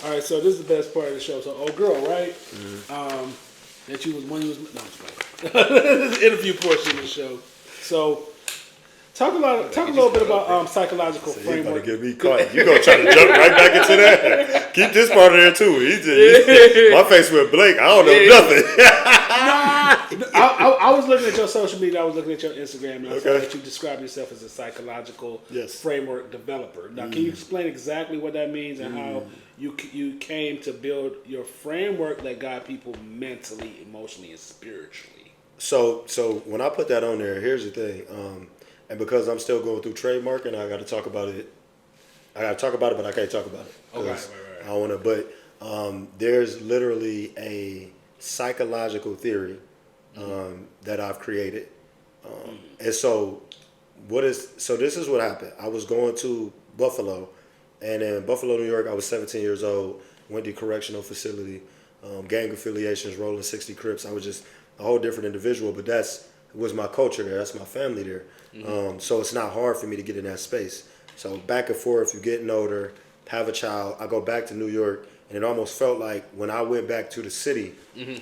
All right, so this is the best part of the show. So, old girl, right? That you was when you was no, I'm just playing. This is the interview portion of the show. So, talk a little bit about psychological framework. You about to get me caught. You gonna try to jump right back into that? Keep this part of there too. My face went blank. I don't know nothing. I was looking at your social media. I was looking at your Instagram, and I saw that you describe yourself as a psychological framework developer. Now, can you explain exactly what that means and how you came to build your framework that got people mentally, emotionally, and spiritually? So when I put that on there, here's the thing. And because I'm still going through trademarking, I got to talk about it. But I can't talk about it. Okay, right. I don't want to. But there's literally a psychological theory that I've created, and so this is what happened. I was going to Buffalo, and in Buffalo, New York, I was 17 years old. Went to correctional facility, gang affiliations, rolling 60 Crips. I was just a whole different individual. But was my culture there. That's my family there. So it's not hard for me to get in that space. So back and forth, you're getting older, have a child. I go back to New York, and it almost felt like when I went back to the city,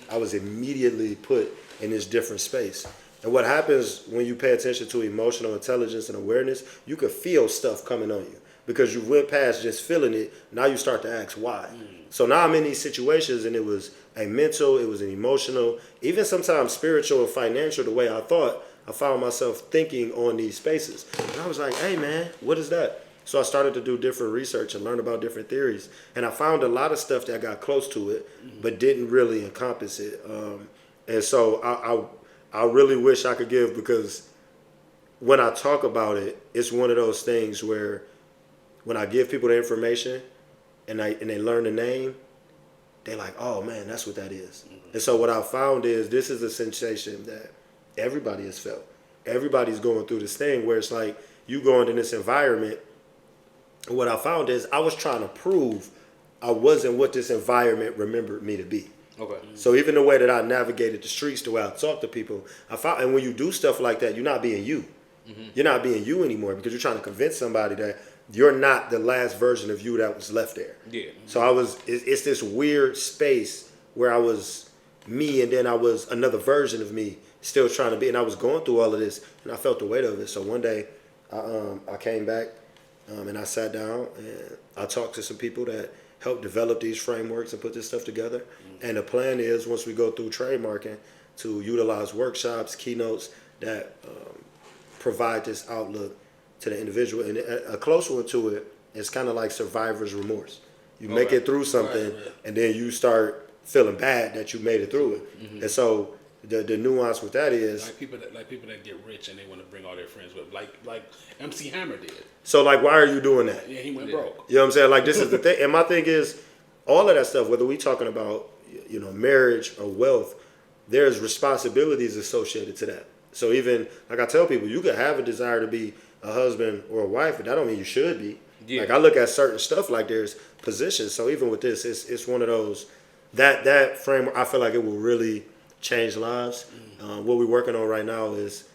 I was immediately put in this different space. And what happens when you pay attention to emotional intelligence and awareness, you can feel stuff coming on you because you went past just feeling it. Now you start to ask why. So now I'm in these situations, and it was a mental, it was an emotional, even sometimes spiritual and financial, the way I thought. I found myself thinking on these spaces. And I was like, hey, man, what is that? So I started to do different research and learn about different theories. And I found a lot of stuff that got close to it, but didn't really encompass it. And so I really wish I could give, because when I talk about it, it's one of those things where when I give people the information and they learn the name, they're like, oh, man, that's what that is. And so what I found is this is a sensation that everybody has felt. Everybody's going through this thing where it's like you go into this environment. And what I found is I was trying to prove I wasn't what this environment remembered me to be. Okay. So even the way that I navigated the streets, the way I talk to people, I found, and when you do stuff like that, you're not being you. You're not being you anymore because you're trying to convince somebody that you're not the last version of you that was left there. Yeah. So it's this weird space where I was me and then I was another version of me still trying to be, and I was going through all of this and I felt the weight of it. So one day I came back and I sat down and I talked to some people that helped develop these frameworks and put this stuff together. And the plan is, once we go through trademarking, to utilize workshops, keynotes that provide this outlook to the individual. And a close one to it is kind of like survivor's remorse. You make it through something, and then you start feeling bad that you made it through it. And so the nuance with that is like people that get rich and they want to bring all their friends with, like MC Hammer did. So like, why are you doing that? Yeah, he went broke. You know what I'm saying? Like, this is the thing. And my thing is, all of that stuff, whether we talking about, marriage or wealth, there's responsibilities associated to that. So even, like I tell people, you could have a desire to be a husband or a wife, but that don't mean you should be. Yeah. Like, I look at certain stuff like there's positions. So even with this, it's one of those, that framework, I feel like it will really change lives. What we're working on right now is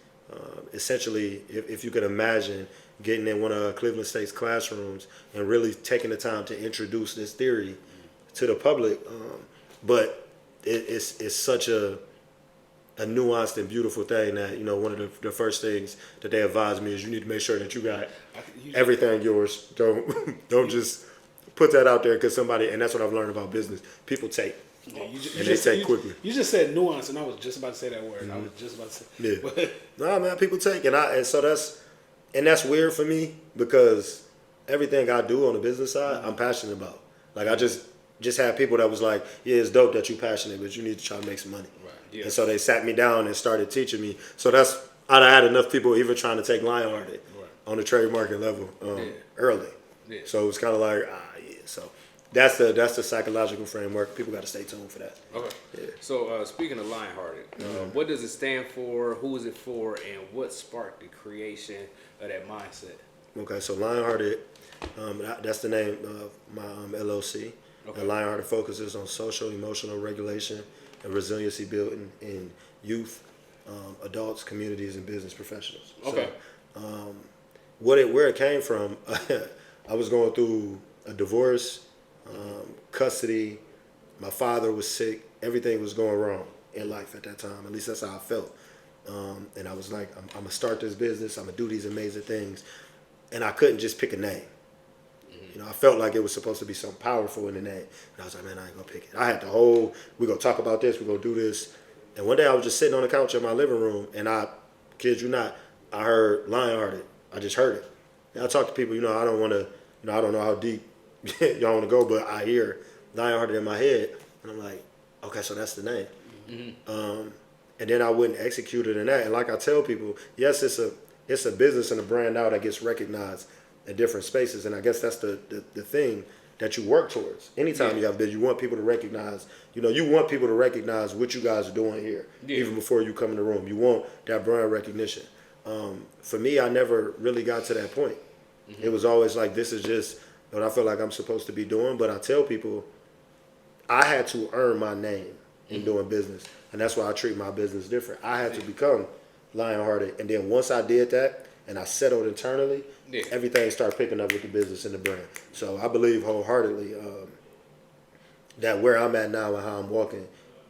essentially, if you could imagine getting in one of Cleveland State's classrooms and really taking the time to introduce this theory to the public. But it's such a nuanced and beautiful thing that, one of the first things that they advise me is you need to make sure that you got everything yours. Don't just put that out there because somebody, and that's what I've learned about business. People take. Yeah, they take quickly. You just said nuance, and I was just about to say that word. I was just about to say. Yeah. No, man, people take, and so that's weird for me because everything I do on the business side, I'm passionate about. Like, I just had people that was like, yeah, it's dope that you're passionate, but you need to try to make some money. Right. Yeah. And so they sat me down and started teaching me. So I had enough people even trying to take LIONH3ARTED on the trademarking level early. Yeah. So it was kind of like, so. That's the psychological framework. People got to stay tuned for that. Okay. Yeah. So speaking of LIONH3ARTED, what does it stand for? Who is it for? And what sparked the creation of that mindset? Okay, so LIONH3ARTED, that's the name of my LLC. Okay. And LIONH3ARTED focuses on social, emotional regulation and resiliency building in youth, adults, communities, and business professionals. Okay. So, where it came from, I was going through a divorce. custody. My father was sick. Everything was going wrong in life at that time. At least that's how I felt. And I was like, I'm going to start this business. I'm going to do these amazing things. And I couldn't just pick a name. You know, I felt like it was supposed to be something powerful in the name. And I was like, man, I ain't going to pick it. I had the whole, we're going to talk about this. We're going to do this. And one day I was just sitting on the couch in my living room, and I, kid you not, I heard Lionhearted. I just heard it. And I talk to people, I don't want to, I don't know how deep y'all want to go, but I hear Lionhearted in my head. And I'm like, okay, so that's the name. Mm-hmm. And then I wouldn't execute it in that. And like I tell people, yes, it's a business and a brand now that gets recognized in different spaces. And I guess that's the thing that you work towards. Anytime you have business, you want people to recognize, you want people to recognize what you guys are doing here, even before you come in the room. You want that brand recognition. For me, I never really got to that point. Mm-hmm. It was always like, this is just what I feel like I'm supposed to be doing. But I tell people, I had to earn my name in doing business. And that's why I treat my business different. I had to become Lionhearted. And then once I did that and I settled internally, everything started picking up with the business and the brand. So I believe wholeheartedly that where I'm at now and how I'm walking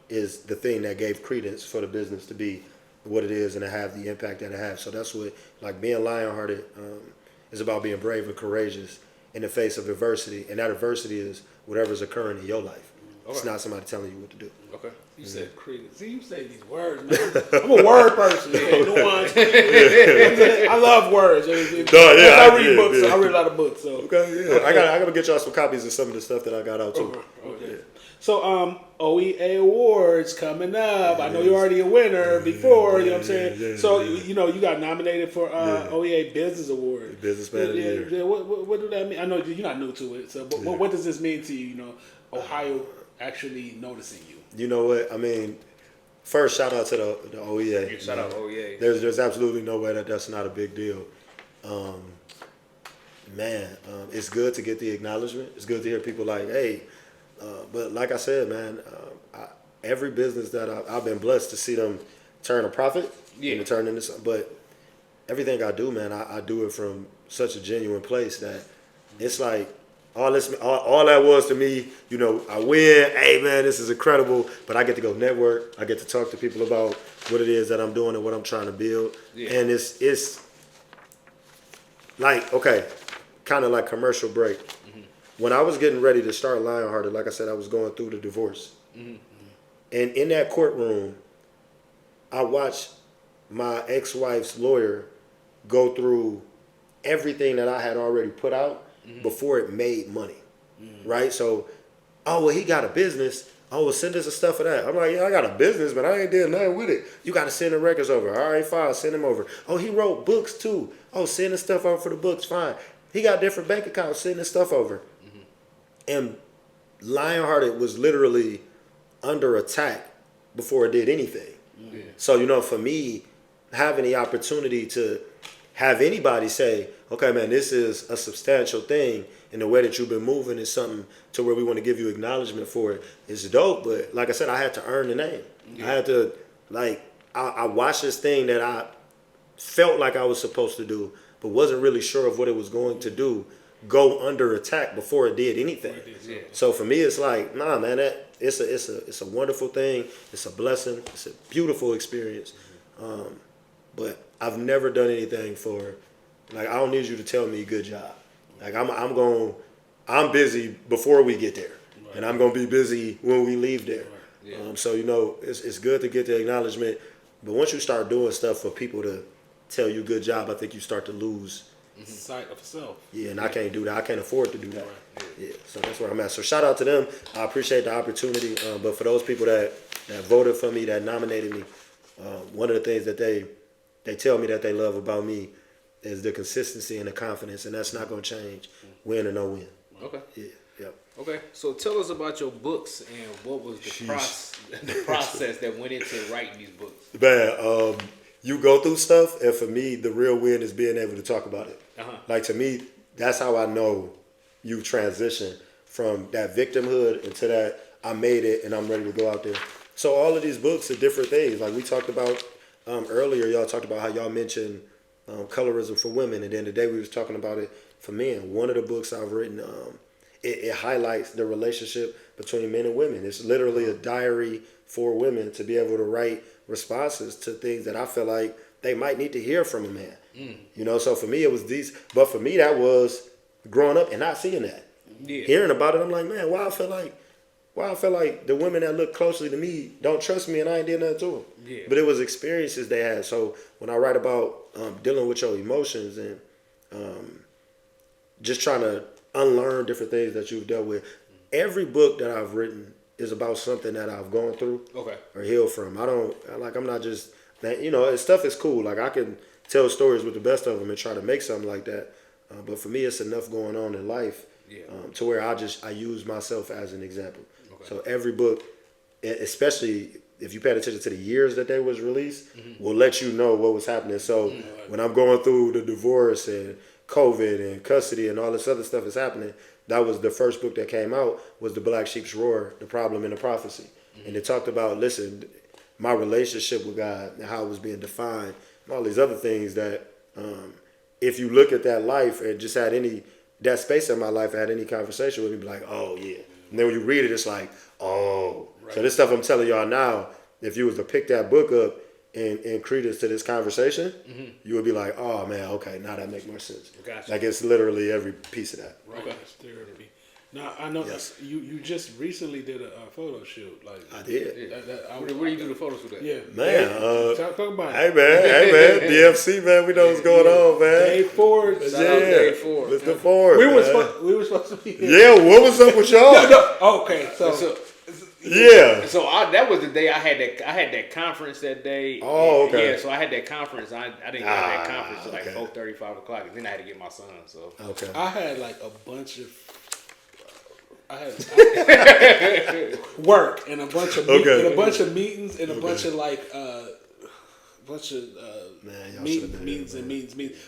is the thing that gave credence for the business to be what it is and to have the impact that it has. So that's what, like, being Lionhearted is about being brave and courageous in the face of adversity. And that adversity is whatever's occurring in your life. Okay. It's not somebody telling you what to do. Okay. You said credence. See, you say these words, man. I'm a word person. I love words. I read books. I read a lot of books. So okay, I gotta get y'all some copies of some of the stuff that I got out too. Okay. Yeah. So OEA Awards coming up. I know you're already a winner before. You know what I'm saying? So you got nominated for OEA Business Award. Business Man of the Year. Yeah. What do that mean? I know you're not new to it. So, but what does this mean to you? Ohio actually noticing you. You know what? I mean, first, shout out to the OEA. Shout out OEA. There's absolutely no way that's not a big deal. It's good to get the acknowledgement. It's good to hear people like, hey, but like I said, man, every business that I've been blessed to see them turn a profit and turn into something. But everything I do, man, I do it from such a genuine place that it's like, all that was to me, I win. Hey, man, this is incredible. But I get to go network. I get to talk to people about what it is that I'm doing and what I'm trying to build. Yeah. And it's like, okay, kind of like commercial break. Mm-hmm. When I was getting ready to start Lionhearted, like I said, I was going through the divorce. Mm-hmm. And in that courtroom, I watched my ex-wife's lawyer go through everything that I had already put out before it made money, right? So, he got a business. Send us the stuff for that. I'm like, I got a business, but I ain't did nothing with it. You got to send the records over. All right, fine, send them over. He wrote books too. Send the stuff over for the books, fine. He got different bank accounts, send the stuff over. Mm-hmm. And Lionhearted was literally under attack before it did anything. Yeah. So, for me, having the opportunity to have anybody say, okay, man, this is a substantial thing, and the way that you've been moving is something to where we want to give you acknowledgement for it. It's dope, but like I said, I had to earn the name. Yeah. I had to, I watched this thing that I felt like I was supposed to do, but wasn't really sure of what it was going to do, go under attack before it did anything. Yeah. So for me, it's like, nah, man, it's a wonderful thing. It's a blessing. It's a beautiful experience. But I've never done anything for, I don't need you to tell me good job. I'm busy before we get there, and I'm gonna be busy when we leave there. Right. Yeah. So it's good to get the acknowledgement, but once you start doing stuff for people to tell you good job, I think you start to lose sight of self. Yeah, and I can't do that. I can't afford to do that. Right. Yeah, so that's where I'm at. So shout out to them. I appreciate the opportunity. But for those people that voted for me, that nominated me, one of the things that they tell me that they love about me is the consistency and the confidence, and that's not going to change, win or no win. Okay. Yeah. Yep. Okay. So tell us about your books and what was the process that went into writing these books. Man, you go through stuff, and for me, the real win is being able to talk about it. Uh-huh. To me, that's how I know you transition from that victimhood into that I made it and I'm ready to go out there. So all of these books are different things. Like we talked about earlier, y'all talked about how y'all mentioned colorism for women, and then today we was talking about it for men. One of the books I've written it highlights the relationship between men and women. It's literally a diary for women to be able to write responses to things that I feel like they might need to hear from a man. You know, so for me it was these, but for me that was growing up and not seeing that. Hearing about it, I'm like, man, why I feel like the women that look closely to me don't trust me and I ain't did nothing to them. Yeah. But it was experiences they had. So when I write about dealing with your emotions and just trying to unlearn different things that you've dealt with, every book that I've written is about something that I've gone through or healed from. I'm not just, you know, stuff is cool. Like I can tell stories with the best of them and try to make something like that. But for me, it's enough going on in life to where I use myself as an example. So every book, especially if you paid attention to the years that they was released, will let you know what was happening. So when I'm going through the divorce and COVID and custody and all this other stuff is happening, that was the first book that came out, was The Black Sheep's Roar, The Problem and the Prophecy. And it talked about, listen, my relationship with God and how it was being defined and all these other things that if you look at that life and just had that space in my life, had any conversation with me, be like, oh yeah. And then when you read it, it's like, oh. Right. So this stuff I'm telling y'all now, if you was to pick that book up and credence to this conversation, you would be like, oh man, okay, now that makes more sense. Gotcha. Like it's literally every piece of that. Right. Therapy. Now I know you just recently did a photo shoot. Like I did. Where do you do the photo shoot at? Yeah, man. Talk about it. Hey man, DFC man, we know what's going on, man. Dave Ford, Dave Ford. Mr. Ford. We were supposed to be here. Yeah, what was up with y'all? Okay, so yeah. So that was the day I had that conference that day. Oh, okay. Yeah, so I had that conference. I didn't get that conference till like 4:30, 5 o'clock, and then I had to get my son. So okay, I had like a bunch of. I had work and a bunch of meetings and a bunch of like meetings.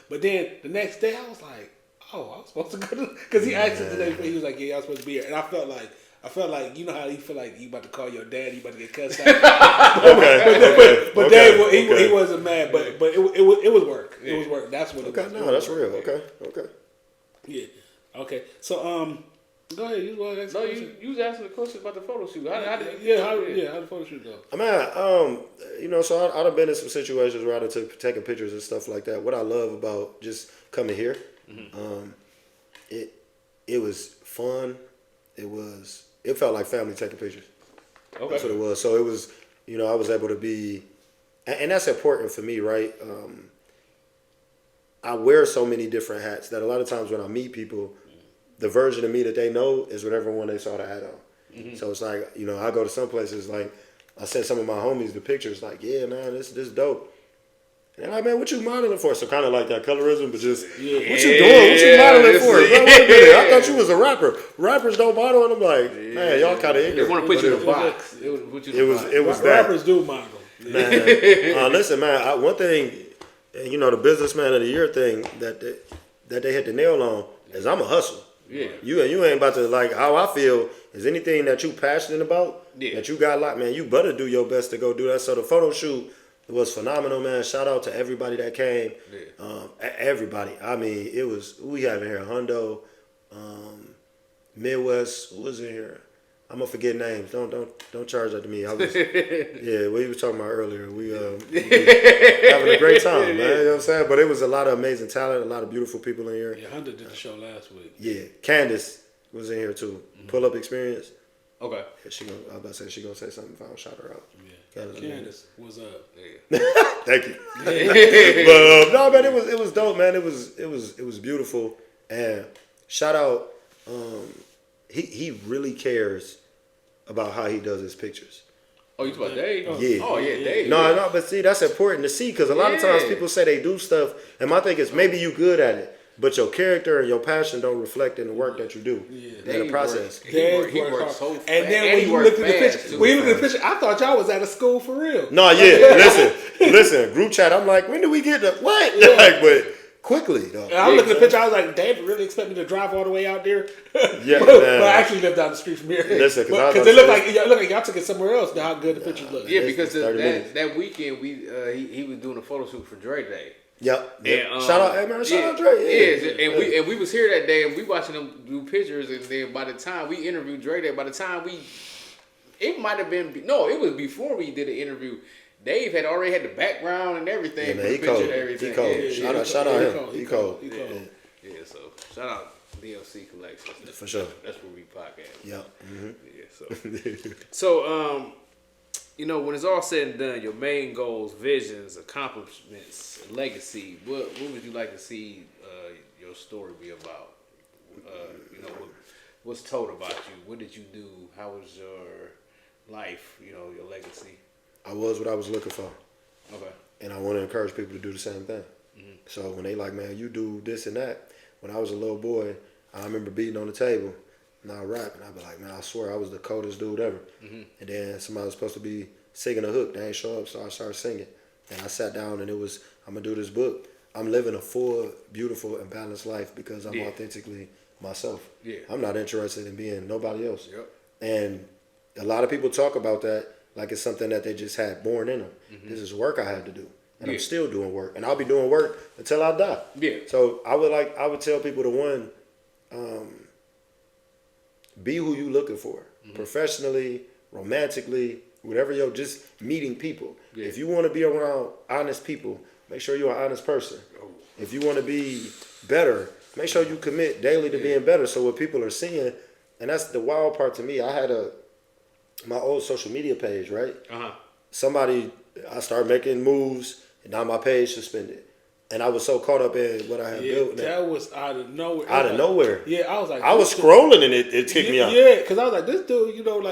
But then the next day I was like, oh, I was supposed to go to, because he asked us today. He was like, yeah, I was supposed to be here, and I felt like you know how you feel like you about to call your dad, you about to get cussed out. But Dave, he wasn't mad, but it was work. It was work. That's what it was. No, that's real. Okay. Yeah. Okay. So go ahead. You was asking the question about the photo shoot. How did the photo shoot go? I mean, you know, so I've been in some situations where I've taken pictures and stuff like that. What I love about just coming here, it was fun. It felt like family taking pictures. Okay. That's what it was. So it was, you know, I was able to be, and that's important for me, right? I wear so many different hats that a lot of times when I meet people, the version of me that they know is whatever one they saw the hat on. So it's like, you know, I go to some places, like I sent some of my homies the pictures, like, yeah, man, this dope. And they're like, man, what you modeling for? So kind of like that colorism, but just, what you doing? What you modeling for? Wait a minute, I thought you was a rapper. Rappers don't model, and I'm like, man, y'all kind of ignorant. They want to put you in a box. It was that. Rappers do model. Man, listen, man, one thing, you know, the businessman of the year thing that they hit the nail on is I'm a hustler. Yeah. You ain't about to, like, how I feel is anything that you passionate about, that you got locked, man, you better do your best to go do that. So the photo shoot was phenomenal, man. Shout out to everybody that came. Everybody. I mean, we have in here Hundo, Midwest, who was in here? I'm gonna forget names. Don't charge that to me. I was what he was talking about earlier. We having a great time, man. You know what I'm saying? But it was a lot of amazing talent, a lot of beautiful people in here. Yeah, Hunter did the show last week. Yeah, Candace was in here too. Pull up experience. Okay. Yeah, I was about to say she gonna say something if I don't shout her out. Yeah. Candace, what's up? Yeah. Thank you. But no, man, it was dope, man. It was beautiful. And shout out. He really cares about how he does his pictures. Oh, you talking about Dave? Yeah. Oh, yeah, Dave. No, but see, that's important to see because a lot of times people say they do stuff, and my thing is maybe you good at it, but your character and your passion don't reflect in the work that you do in the process. He works so fast. And then when you look at the picture, I thought y'all was at a school for real. No, yeah, listen, group chat. I'm like, when did we get the what? Yeah. Like, but quickly though. And I'm looking at the picture. I was like, David really expect me to drive all the way out there? Yeah, but I actually live down the street from here. Listen, because it looked like y'all took it somewhere else. How good the pictures look. Yeah, because that weekend he was doing a photo shoot for Dre Day. Yep. And, shout out, hey man, shout out Dre. Yeah. And we was here that day, and we watching them do pictures, and then by the time we interviewed Dre, it might have been it was before we did the interview. Dave had already had the background and everything. Yeah, man, he cold. He cold. Yeah, shout out him. He cold. Yeah, so shout out DLC Collections. For sure. That's where we podcast. Yep. Mm-hmm. Yeah. So when it's all said and done, your main goals, visions, accomplishments, legacy. What would you like to see your story be about? What's told about you? What did you do? How was your life? Your legacy. I was what I was looking for. Okay. And I want to encourage people to do the same thing. Mm-hmm. So when they like, man, you do this and that. When I was a little boy, I remember beating on the table and I rap, and I'd be like, man, I swear I was the coldest dude ever. Mm-hmm. And then somebody was supposed to be singing a hook. They ain't show up, so I started singing. And I sat down and it was, I'm going to do this book. I'm living a full, beautiful, and balanced life because I'm authentically myself. Yeah. I'm not interested in being nobody else. Yep. And a lot of people talk about that like it's something that they just had born in them. Mm-hmm. This is work I had to do. And I'm still doing work. And I'll be doing work until I die. Yeah. So I would tell people to be who you looking for. Mm-hmm. Professionally, romantically, whatever just meeting people. Yeah. If you want to be around honest people, make sure you're an honest person. Oh. If you want to be better, make sure you commit daily to being better. So what people are seeing, and that's the wild part to me, I had my old social media page, right? Uh-huh. I started making moves, and now my page suspended. And I was so caught up in what I had built. That was out of nowhere. Out of nowhere. Yeah, I was like, I was scrolling and it kicked me out. Yeah, because I was like, this dude, he doing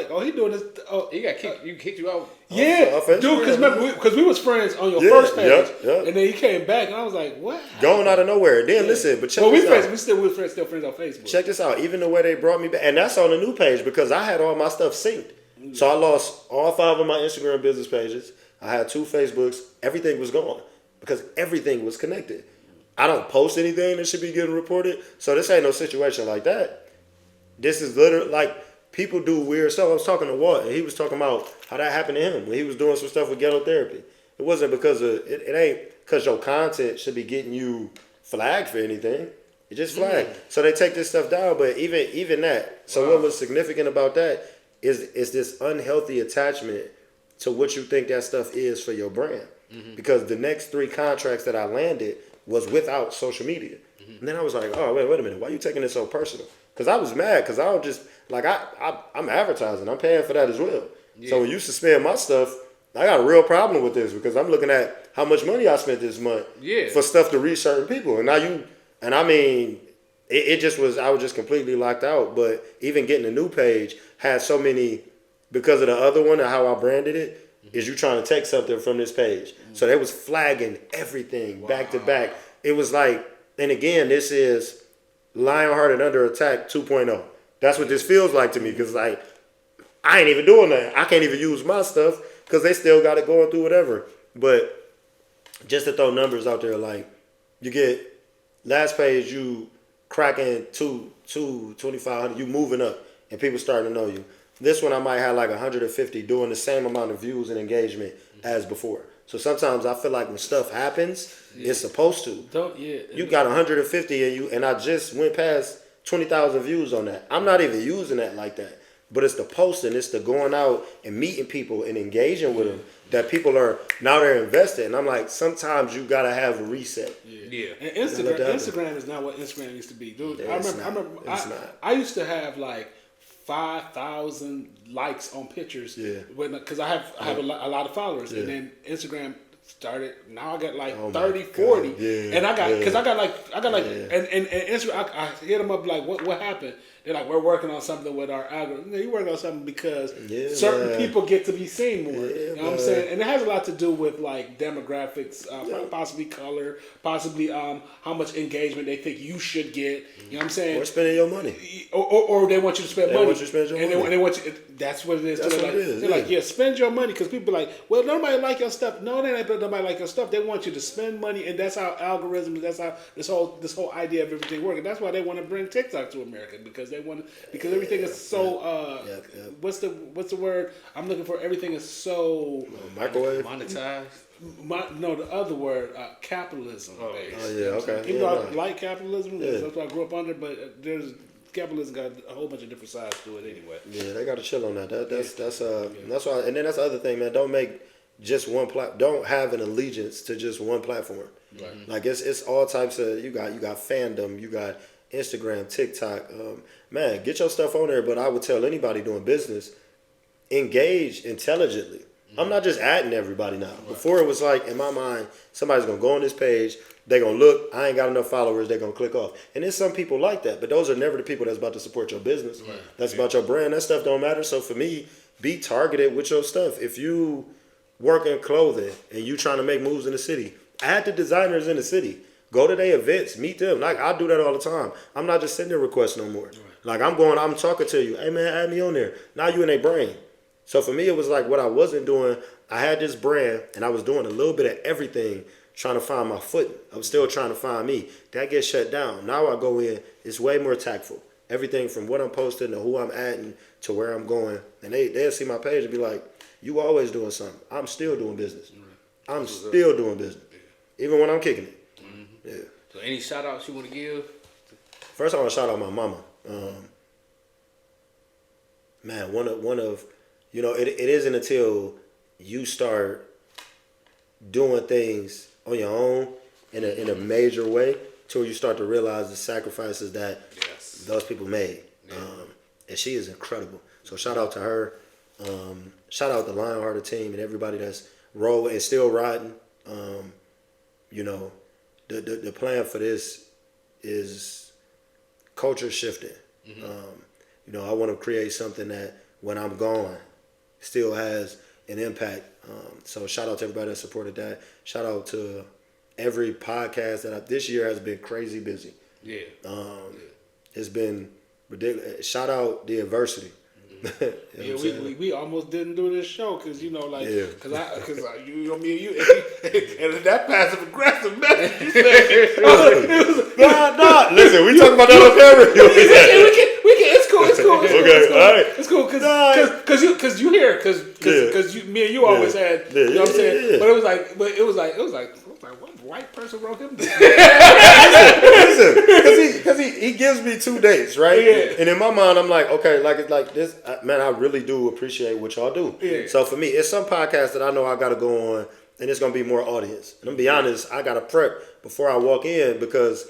this. He got kicked. You kicked you out. Yeah, dude, because we was friends on your first page, and then he came back, and I was like, what? Going out of nowhere. Then listen, but check this out. We still friends on Facebook. Check this out. Even the way they brought me back, and that's on the new page because I had all my stuff synced. Mm-hmm. So I lost all 5 of my Instagram business pages. I had 2 Facebooks. Everything was gone because everything was connected. I don't post anything that should be getting reported. So this ain't no situation like that. This is literally like people do weird stuff. I was talking to Walt, and he was talking about how that happened to him when he was doing some stuff with ghetto therapy. It wasn't because of it ain't because your content should be getting you flagged for anything. It just flagged. So they take this stuff down, but even that. So what was significant about that is this unhealthy attachment to what you think that stuff is for your brand. Mm-hmm. Because the next 3 contracts that I landed was without social media. Mm-hmm. And then I was like, oh, wait a minute. Why are you taking this so personal? Because I was mad because I don't just, like, I'm advertising. I'm paying for that as well. Yeah. So when you suspend my stuff, I got a real problem with this because I'm looking at how much money I spent this month for stuff to reach certain people. And now I was just completely locked out. But even getting a new page had so many, because of the other one and how I branded it, is you trying to take something from this page. So they was flagging everything back to back. It was like, and again, this is Lionhearted Under Attack 2.0. That's what this feels like to me because like, I ain't even doing that. I can't even use my stuff because they still got it going through whatever. But just to throw numbers out there, like you get last page, you cracking 2,500, you moving up and people starting to know you. This one I might have like 150 doing the same amount of views and engagement as before. So sometimes I feel like when stuff happens, it's supposed to. You got 150 and I just went past 20,000 views on that. I'm not even using that like that. But it's the posting, it's the going out and meeting people and engaging with them that people are, now they're invested. And I'm like, sometimes you got to have a reset. Yeah. And Instagram is not what Instagram used to be. Dude, I remember I used to have like 5,000 likes on pictures because I have a lot of followers, and then Instagram started. Now I got like 30, 40, and I got and Instagram. I hit them up like, what happened? They're like, we're working on something with our algorithm. You working on something because certain people get to be seen more. You know what I'm saying? And it has a lot to do with like demographics, possibly color, possibly how much engagement they think you should get. You know what I'm saying? Or spending your money. Or they want you to spend money. They want you to spend your money. And they want you. That's what it is. They're like, spend your money because people are like, well, nobody like your stuff. No, they ain't. let nobody like your stuff. They want you to spend money, and that's how algorithms. That's how this whole idea of everything works. And that's why they want to bring TikTok to America because everything is so. What's the word I'm looking for? Everything is so microwave monetized. No, the other word, capitalism. Oh yeah, okay. Even though I like capitalism, that's what I grew up under, but capitalism got a whole bunch of different sides to it anyway. Yeah, they got to chill on that. That's why. And then that's the other thing, man. Don't make just one Don't have an allegiance to just one platform. Right. Like it's all types of. You got fandom. You got Instagram, TikTok. Man, get your stuff on there. But I would tell anybody doing business, engage intelligently. I'm not just adding everybody now. Right. Before it was like, in my mind, somebody's going to go on this page, they're going to look, I ain't got enough followers, they're going to click off. And there's some people like that, but those are never the people that's about to support your business. Right. That's about your brand. That stuff don't matter. So for me, be targeted with your stuff. If you work in clothing and you trying to make moves in the city, add the designers in the city. Go to their events, meet them. Like, I do that all the time. I'm not just sending requests no more. Right. Like, I'm talking to you. Hey, man, add me on there. Now you in their brain. So for me, it was like what I wasn't doing. I had this brand, and I was doing a little bit of everything, trying to find my foot. I was still trying to find me. That gets shut down. Now I go in. It's way more tactful. Everything from what I'm posting to who I'm adding to where I'm going. And they'll see my page and be like, you always doing something. I'm still doing business. I'm still doing business. Even when I'm kicking it. Mm-hmm. Yeah. So any shout-outs you want to give? First, I want to shout out my mama. Man, one of you know, it isn't until you start doing things on your own in a major way till you start to realize the sacrifices that those people made. Yeah. And she is incredible. So shout out to her. Shout out the LIONH3ARTED team and everybody that's rolling and still riding. You know, the plan for this is culture shifting. Mm-hmm. You know, I want to create something that when I'm gone still has an impact. So shout out to everybody that supported that. Shout out to every podcast this year has been crazy busy. Yeah. It's been ridiculous. Shout out the adversity. You know we almost didn't do this show because you know because you know me and you and that passive aggressive message you said nah listen we talking about that on camera. we can it's cool All right, it's cool because you hear because me and you always had you know what I'm saying but it was like what white person wrote him this? Listen, because he gives me 2 dates, right? Yeah. And in my mind, I'm like, okay, it's like this, man, I really do appreciate what y'all do. Yeah. So for me, it's some podcasts that I know I got to go on, and it's going to be more audience. And I'm going to be honest, I got to prep before I walk in because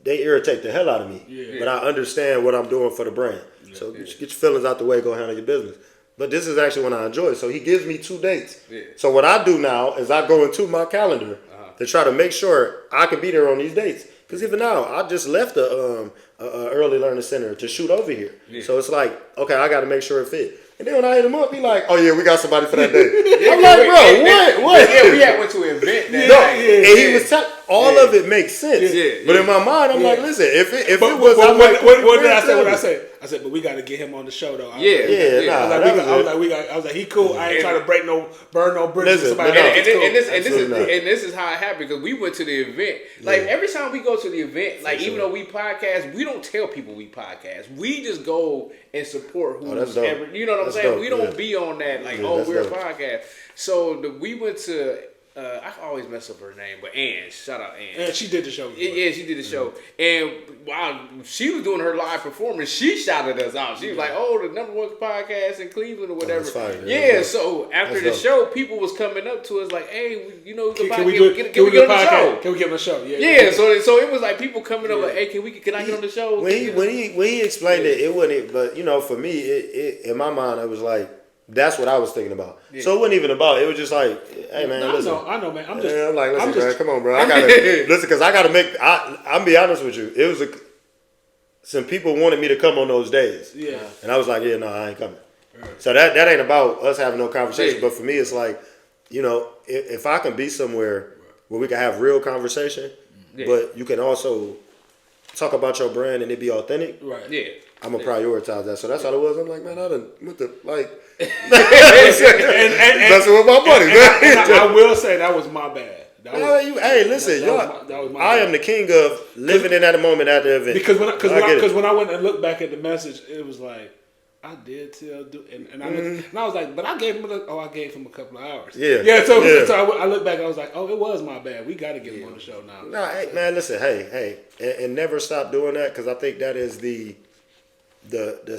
they irritate the hell out of me. Yeah. But I understand what I'm doing for the brand. Yeah. So get your feelings out the way, go handle your business. But this is actually when I enjoy it. So he gives me 2 dates. Yeah. So what I do now is I go into my calendar to try to make sure I can be there on these dates. Because even now, I just left the early learning center to shoot over here. Yeah. So it's like, okay, I got to make sure it fit. And then when I hit him up, he like, oh yeah, we got somebody for that day. I'm like, bro, what? Yeah, we had went to an event. And he was telling, all of it makes sense. Yeah. But in my mind, I'm like, listen, if it was, what did I say? What I say? I said, but we got to get him on the show though. I was like, he cool. I ain't trying to burn no bridges. Listen, and this is how it happened because we went to the event. Like every time we go to the event, like even though we podcast, we don't tell people we podcast. We just go and support who's ever. You know what I'm saying? Dope. We don't be on that like we're a podcast. So we went to. I always mess up her name, but Ann, shout out Ann. Yeah, she did the show. Yeah, she did the show. And while she was doing her live performance, she shouted us out. She was like, "Oh, the #1 podcast in Cleveland or whatever." So after the show, people was coming up to us like, "Hey, you know, can we get on the show? Can we get on the show?" Yeah. So it was like people coming up like, "Hey, can I get on the show?" When he explained it wasn't. But you know, for me, it in my mind, it was like. That's what I was thinking about. Yeah. So it wasn't even about. It was just like, hey man, listen. I know, man. I'm like, listen, man, come on, bro. I gotta listen because I gotta make. I'm be honest with you. It was some people wanted me to come on those days. Yeah. And I was like, yeah, no, I ain't coming. Right. So that ain't about us having no conversation. Yeah. But for me, it's like, you know, if I can be somewhere where we can have real conversation, but you can also talk about your brand and it be authentic. Right. Yeah. I'm gonna prioritize that. So that's all it was. I'm like, man, I done what the like messing with my money. I will say that was my bad. Hey, listen, I am the king of living in that moment at the event. Because when I went and looked back at the message, it was like, I did tell, and I was like, but I gave him I gave him a couple of hours. Yeah. So I looked back, and I was like, oh, it was my bad. We got to get him on the show now. Nah, hey, man, listen, and never stop doing that, because I think that is the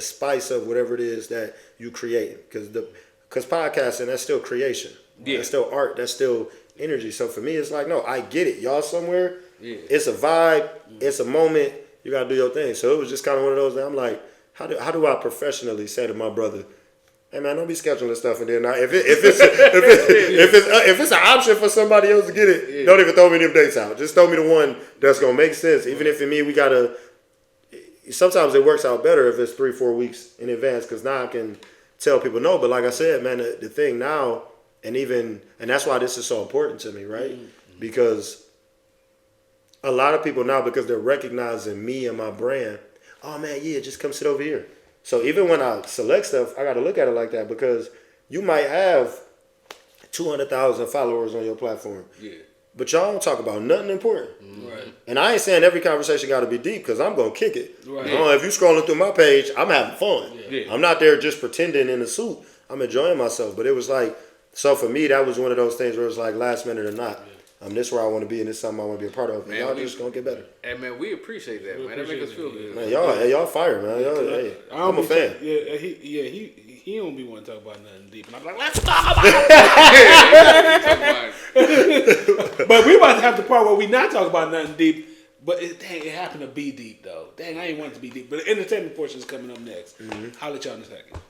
spice of whatever it is that you create. Because podcasting, that's still creation. Yeah. That's still art. That's still energy. So for me, it's like, no, I get it. Y'all somewhere. Yeah. It's a vibe. It's a moment. You gotta do your thing. So it was just kind of one of those that I'm like, how do I professionally say to my brother, hey man, don't be scheduling stuff, and then if it's an option for somebody else to get it, don't even throw me them dates out. Just throw me the one that's gonna make sense. Even if for me we gotta. Sometimes it works out better if it's 3-4 weeks in advance, because now I can tell people no. But like I said, man, the thing now, and that's why this is so important to me, right? Mm-hmm. Because a lot of people now, because they're recognizing me and my brand, oh man, yeah, just come sit over here. So even when I select stuff, I got to look at it like that, because you might have 200,000 followers on your platform. Yeah. But y'all don't talk about nothing important. Right. And I ain't saying every conversation got to be deep, because I'm going to kick it. Right. If you scrolling through my page, I'm having fun. Yeah. I'm not there just pretending in a suit. I'm enjoying myself. But it was like, so for me, that was one of those things where it was like last minute or not. This is where I want to be, and this is something I want to be a part of. Man, y'all just gonna get better. And man, we appreciate that, man. That makes us feel good. Man, y'all fire, man. I'm a fan. He don't be wanting to talk about nothing deep, and I'm like, let's talk about it. But we about to have the part where we not talk about nothing deep. But it happened to be deep though. Dang, I ain't want it to be deep. But the entertainment portion is coming up next. Mm-hmm. I'll let y'all in a second.